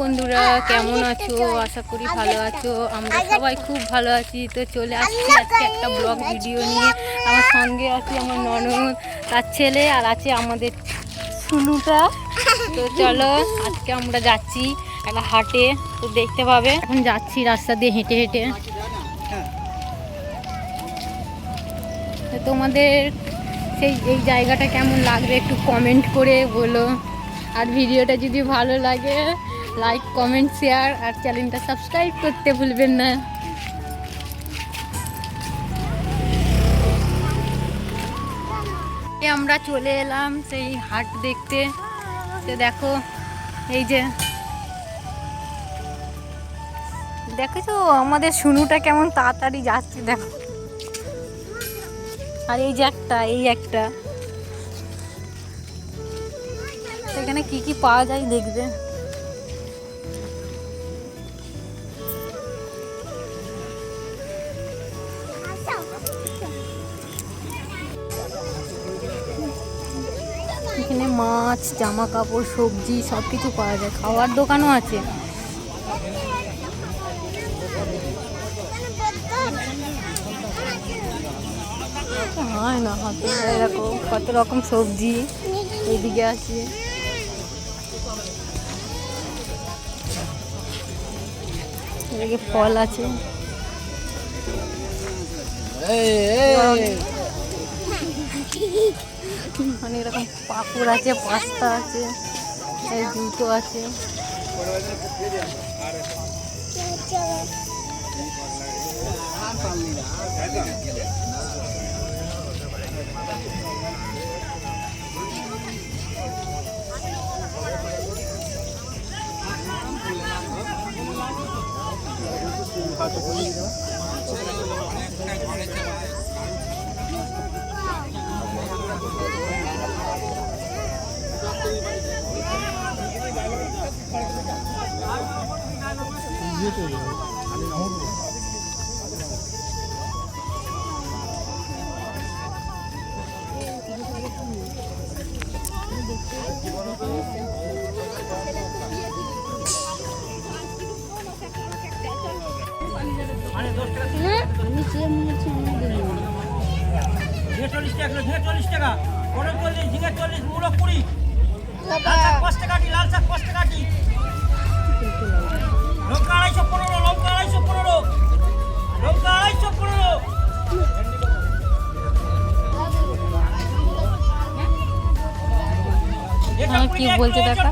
বন্ধুরা, কেমন আছো? আশা করি ভালো আছো। আমরা সবাই খুব ভালো আছি। তো চলে আসছি আজকে একটা ব্লগ ভিডিও নিয়ে। আমার সঙ্গে আছে আমার ননদ, তার ছেলে, আর আছে আমাদের সুনুটা। তো চলো আজকে আমরা যাচ্ছি একটা হাটে, তো দেখতে পাবে। এখন যাচ্ছি রাস্তা দিয়ে হেঁটে হেঁটে। তোমাদের এই জায়গাটা কেমন লাগবে একটু কমেন্ট করে বলো। আর ভিডিওটা যদি ভালো লাগে লাইক কমেন্ট শেয়ার আর চ্যানেলটা সাবস্ক্রাইব করতে ভুলবেন না। আমরা চলে এলাম সেই হাট দেখতে। তো দেখো এই যে দেখেছো আমাদের সুনুটা কেমন তাড়াতাড়ি যাচ্ছে দেখো। আর এই যে একটা সেখানে কি কি পাওয়া যায় দেখবে। এখানে মাছ, জামা কাপড়, সবজি সব কিছু পাওয়া যায়। খাওয়ার দোকানও আছে। হয় না হাতে এরকম কত রকম সবজি এদিকে আছে। এদিকে ফল আছে। অনেক রকম পাপড় আছে, পাস্তা আছে, এই জুতো আছে। কি বলছে দেখা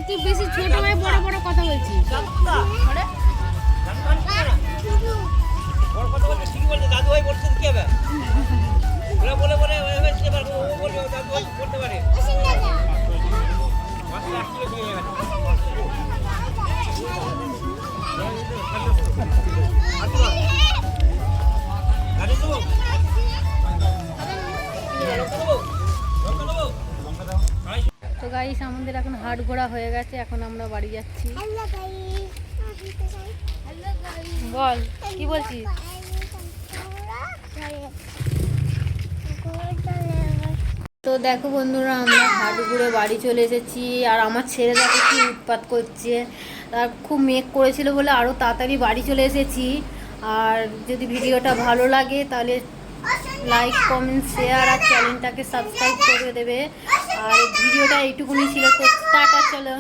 তুই বেশি ছোট হয়ে বড় বড় কথা বলছিস। দাদু ভাই বলছেন কি হবে বলে বলে দাদু ভাই বলতে পারে। তো গাইস আমাদের এখন হাট ঘোরা হয়ে গেছে, এখন আমরা বাড়ি যাচ্ছি। বল কি বলছিস? তো দেখো বন্ধুরা, আমরা হাট ঘুরে বাড়ি চলে এসেছি। আর আমার ছেলে দেখো কি উৎপাত করছে। আর খুব মেঘ করেছিল বলে আরও তাড়াতাড়ি বাড়ি চলে এসেছি। আর যদি ভিডিওটা ভালো লাগে তাহলে লাইক কমেন্ট শেয়ার আর চ্যানেলটাকে সাবস্ক্রাইব করে দেবে। আর ভিডিওটা এইটুকুনি ছিল। তো টাটা, চলো।